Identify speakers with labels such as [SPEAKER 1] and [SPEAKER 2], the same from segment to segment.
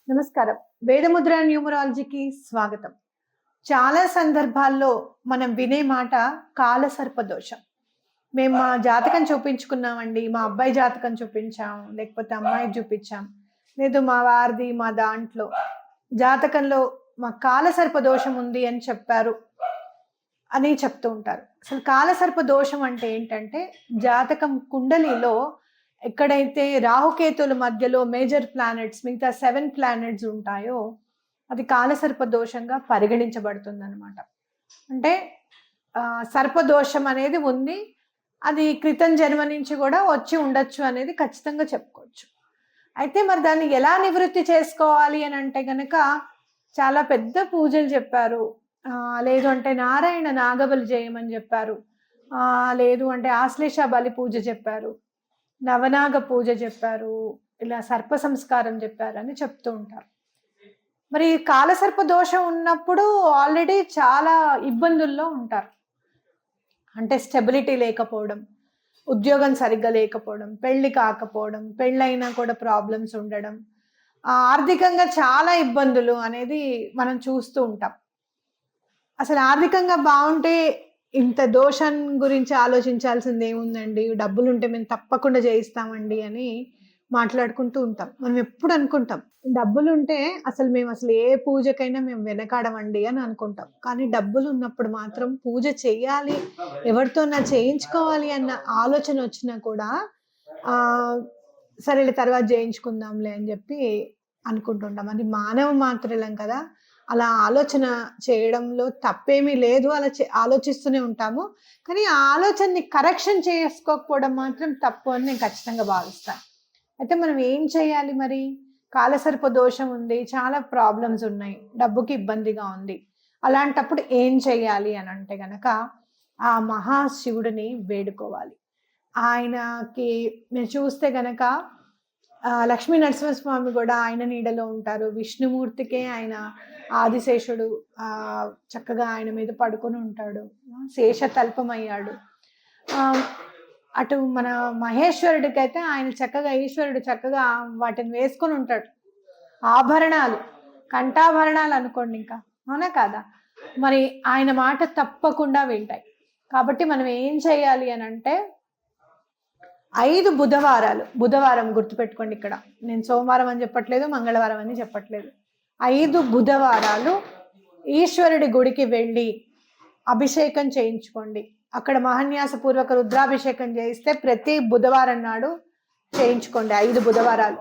[SPEAKER 1] నమస్కారం. వేదముద్ర న్యూమరాలజీకి స్వాగతం. చాలా సందర్భాల్లో మనం వినే మాట కాలసర్పదోషం. మేము మా జాతకం చూపించుకున్నామండి. మా అబ్బాయి జాతకం చూపించాం, లేకపోతే అమ్మాయి చూపించాం. లేదు మా వారిది మా దాంట్లో జాతకంలో మా కాలసర్పదోషం ఉంది అని చెప్పారు అని చెప్తూ ఉంటారు. అసలు కాలసర్పదోషం అంటే ఏంటంటే జాతకం కుండలిలో ఎక్కడైతే రాహుకేతుల మధ్యలో మేజర్ ప్లానెట్స్ మిగతా 7 ప్లానెట్స్ ఉంటాయో అది కాలసర్పదోషంగా పరిగణించబడుతుంది అనమాట. అంటే సర్పదోషం అనేది ఉంది, అది క్రితం జన్మ నుంచి కూడా వచ్చి ఉండొచ్చు అనేది ఖచ్చితంగా చెప్పుకోవచ్చు. అయితే మరి దాన్ని ఎలా నివృత్తి చేసుకోవాలి అని అంటే కనుక చాలా పెద్ద పూజలు చెప్పారు. లేదు అంటే నారాయణ నాగబలి చేయమని చెప్పారు. లేదు అంటే ఆశ్లేష బలి పూజ చెప్పారు, నవనాగ పూజ చెప్పారు, ఇలా సర్ప సంస్కారం చెప్పారు అని చెప్తూ ఉంటారు. మరి కాలసర్ప దోషం ఉన్నప్పుడు ఆల్రెడీ చాలా ఇబ్బందుల్లో ఉంటారు. అంటే స్టెబిలిటీ లేకపోవడం, ఉద్యోగం సరిగ్గా లేకపోవడం, పెళ్లి కాకపోవడం, పెళ్ళైనా కూడా ప్రాబ్లమ్స్ ఉండడం, ఆర్థికంగా చాలా ఇబ్బందులు అనేది మనం చూస్తూ ఉంటాం. అసలు ఆర్థికంగా బాగుంటే ఇంత దోషం గురించి ఆలోచించాల్సింది ఏముందండి, డబ్బులు ఉంటే మేము తప్పకుండా చేయిస్తామండి అని మాట్లాడుకుంటూ ఉంటాం. మనం ఎప్పుడు అనుకుంటాం డబ్బులు ఉంటే అసలు ఏ పూజకైనా మేము వెనకాడమండి అని అనుకుంటాం. కానీ డబ్బులు ఉన్నప్పుడు మాత్రం పూజ చెయ్యాలి, ఎవరితోనా చేయించుకోవాలి అన్న ఆలోచన వచ్చినా కూడా సరే తర్వాత చేయించుకుందాంలే అని చెప్పి అనుకుంటుంటాం. అది మానవ మాత్రలం కదా, అలా ఆలోచన చేయడంలో తప్పేమీ లేదు, అలా ఆలోచిస్తూనే ఉంటాము. కానీ ఆ ఆలోచనని కరెక్షన్ చేసుకోకపోవడం మాత్రం తప్పు అని నేను ఖచ్చితంగా భావిస్తాను. అయితే మనం ఏం చేయాలి మరి? కాలసర్ప దోషం ఉంది, చాలా ప్రాబ్లమ్స్ ఉన్నాయి, డబ్బుకి ఇబ్బందిగా ఉంది. అలాంటప్పుడు ఏం చేయాలి అని అంటే గనక ఆ మహాశివుడిని వేడుకోవాలి. ఆయనకి మీరు చూస్తే గనక లక్ష్మీ నరసింహస్వామి కూడా ఆయన నీడలో ఉంటారు. విష్ణుమూర్తికే ఆయన ఆదిశేషుడు చక్కగా ఆయన మీద పడుకొని ఉంటాడు, శేష తల్పమయ్యాడు. అటు మన మహేశ్వరుడికి అయితే ఆయన చక్కగా ఈశ్వరుడు చక్కగా వాటిని వేసుకొని ఉంటాడు. ఆభరణాలు, కంఠాభరణాలు అనుకోండి, ఇంకా అవునా కాదా? మరి ఆయన మాట తప్పకుండా వింటాయి. కాబట్టి మనం ఏం చేయాలి అని అంటే 5 బుధవారాలు, బుధవారం గుర్తుపెట్టుకోండి, ఇక్కడ నేను సోమవారం అని చెప్పట్లేదు, మంగళవారం అని చెప్పట్లేదు. 5 బుధవారాలు ఈశ్వరుడి గుడికి వెళ్ళి అభిషేకం చేయించుకోండి. అక్కడ మహాన్యాసపూర్వక రుద్రాభిషేకం చేయిస్తే ప్రతి బుధవారం నాడు చేయించుకోండి 5 బుధవారాలు.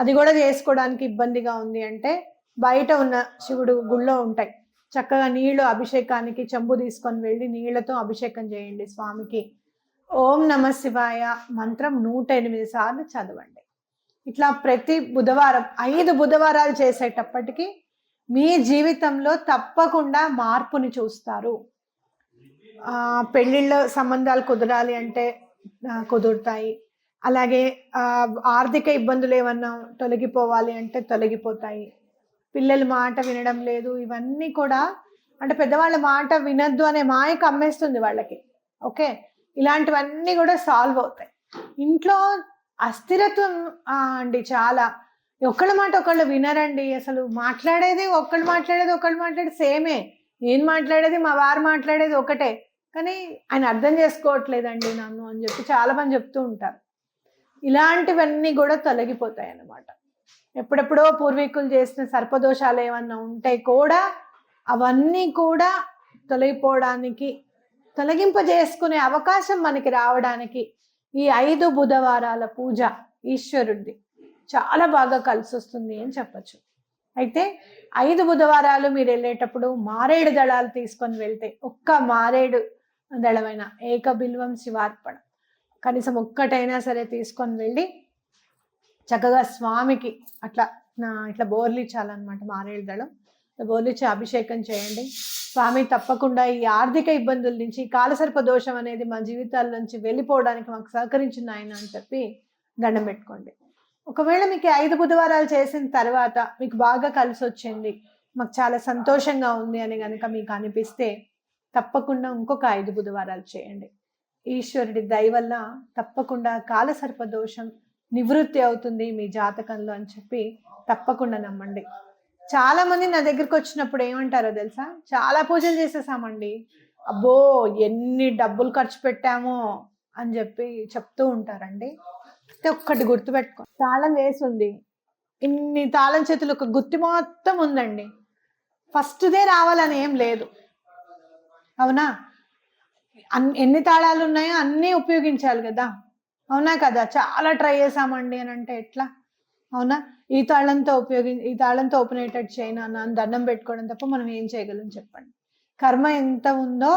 [SPEAKER 1] అది కూడా చేసుకోవడానికి ఇబ్బందిగా ఉంది అంటే బయట ఉన్న శివుడు గుళ్ళో ఉంటాయి, చక్కగా నీళ్లు అభిషేకానికి చెంబు తీసుకొని వెళ్ళి నీళ్లతో అభిషేకం చేయండి స్వామికి. ఓం నమ శివాయ మంత్రం 108 సార్లు చదవండి. ఇట్లా ప్రతి బుధవారం 5 బుధవారాలు చేసేటప్పటికి మీ జీవితంలో తప్పకుండా మార్పుని చూస్తారు. పెళ్ళిళ్ళ సంబంధాలు కుదరాలి అంటే కుదురుతాయి. అలాగే ఆర్థిక ఇబ్బందులు ఏమన్నా తొలగిపోవాలి అంటే తొలగిపోతాయి. పిల్లల మాట వినడం లేదు, ఇవన్నీ కూడా అంటే పెద్దవాళ్ళ మాట వినద్దు అనే మాయకు అమ్మేస్తుంది వాళ్ళకి. ఓకే, ఇలాంటివన్నీ కూడా సాల్వ్ అవుతాయి. ఇంట్లో అస్థిరత్వం అండి చాలా, ఒకళ్ళ మాట ఒకళ్ళు వినరండి. అసలు మాట్లాడేది ఒకళ్ళు మాట్లాడేది సేమే. నేను మాట్లాడేది మా వారు మాట్లాడేది ఒకటే, కానీ ఆయన అర్థం చేసుకోవట్లేదండి నన్ను అని చెప్పి చాలా మంది చెప్తూ ఉంటారు. ఇలాంటివన్నీ కూడా తొలగిపోతాయి అన్నమాట. ఎప్పుడెప్పుడో పూర్వీకులు చేసిన సర్పదోషాలు ఏమన్నా ఉంటే కూడా అవన్నీ కూడా తొలగిపోవడానికి, తొలగింపజేసుకునే అవకాశం మనకి రావడానికి ఈ 5 బుధవారాల పూజ ఈశ్వరుడిది చాలా బాగా కలిసి వస్తుంది అని చెప్పచ్చు. అయితే 5 బుధవారాలు మీరు వెళ్ళేటప్పుడు మారేడు దళాలు తీసుకొని వెళ్తే, ఒక్క మారేడు దళమైన ఏక బిల్వం శివార్పణ కనీసం ఒక్కటైనా సరే తీసుకొని వెళ్ళి చక్కగా స్వామికి ఇట్లా బోర్లిచ్చాలన్నమాట. మారేడు దళం బోర్లిచ్చి అభిషేకం చేయండి. స్వామి తప్పకుండా ఈ ఆర్థిక ఇబ్బందుల నుంచి, కాలసర్ప దోషం అనేది మా జీవితాల నుంచి వెళ్ళిపోవడానికి మాకు సహకరించిన ఆయన అని చెప్పి దండం పెట్టుకోండి. ఒకవేళ మీకు 5 బుధవారాలు చేసిన తర్వాత మీకు బాగా కలిసి వచ్చింది, మాకు చాలా సంతోషంగా ఉంది అని కనుక మీకు అనిపిస్తే తప్పకుండా ఇంకొక 5 బుధవారాలు చేయండి. ఈశ్వరుడి దయ వల్ల తప్పకుండా కాలసర్ప దోషం నివృత్తి అవుతుంది మీ జాతకంలో అని చెప్పి తప్పకుండా నమ్మండి. చాలా మంది నా దగ్గరికి వచ్చినప్పుడు ఏమంటారో తెలుసా, చాలా పూజలు చేసేసామండి, అబ్బో ఎన్ని డబ్బులు ఖర్చు పెట్టామో అని చెప్పి చెప్తూ ఉంటారండి. అయితే ఒక్కటి గుర్తుపెట్టుకో, తాళం వేసి ఉంది, ఇన్ని తాళం చేతులు ఒక గుత్తి మొత్తం ఉందండి, ఫస్ట్దే రావాలని ఏం లేదు. అవునా? ఎన్ని తాళాలు ఉన్నాయో అన్నీ ఉపయోగించాలి కదా. అవునా కదా? చాలా ట్రై చేసామండి అని అంటే ఎట్లా? అవునా? ఈ తాళంతో ఓపెన్ అయ్యేటట్టు చేయను అని దండం పెట్టుకోవడం తప్ప మనం ఏం చేయగలం చెప్పండి. కర్మ ఎంత ఉందో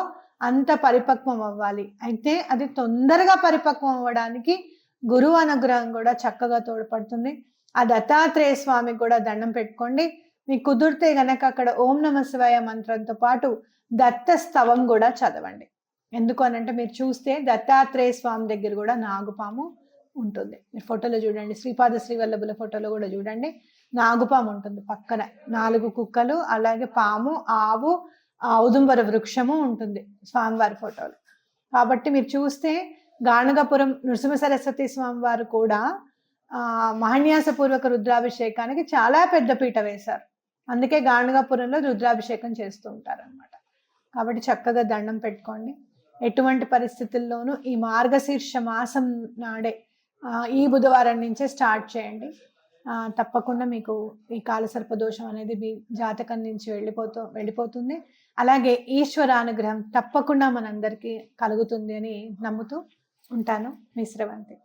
[SPEAKER 1] అంత పరిపక్వం అవ్వాలి. అయితే అది తొందరగా పరిపక్వం అవ్వడానికి గురువు అనుగ్రహం కూడా చక్కగా తోడ్పడుతుంది. ఆ దత్తాత్రేయ స్వామికి కూడా దండం పెట్టుకోండి. మీకు కుదిరితే గనక అక్కడ ఓం నమ శివాయ మంత్రంతో పాటు దత్త స్తవం కూడా చదవండి. ఎందుకు అనంటే మీరు చూస్తే దత్తాత్రేయ స్వామి దగ్గర కూడా నాగుపాము ఉంటుంది. మీరు ఫోటోలో చూడండి, శ్రీపాద శ్రీవల్లభుల ఫోటోలో కూడా చూడండి, నాగుపాము ఉంటుంది పక్కన, 4 కుక్కలు, అలాగే పాము, ఆవు, ఔదుంబర వృక్షము ఉంటుంది స్వామివారి ఫోటోలు. కాబట్టి మీరు చూస్తే గాణగపురం నృసింహ సరస్వతి స్వామివారు కూడా మహాన్యాసపూర్వక రుద్రాభిషేకానికి చాలా పెద్ద పీట వేశారు. అందుకే గాణగపురంలో రుద్రాభిషేకం చేస్తూ ఉంటారు అనమాట. కాబట్టి చక్కగా దండం పెట్టుకోండి. ఎటువంటి పరిస్థితుల్లోనూ ఈ మార్గశీర్ష మాసం నాడే ఈ బుధవారం నుంచే స్టార్ట్ చేయండి. తప్పకుండా మీకు ఈ కాలసర్పదోషం అనేది మీ జాతకం నుంచి వెళ్ళిపోతుంది. అలాగే ఈశ్వరానుగ్రహం తప్పకుండా మనందరికీ కలుగుతుంది అని నమ్ముతూ ఉంటాను. మీ శ్రవంతి.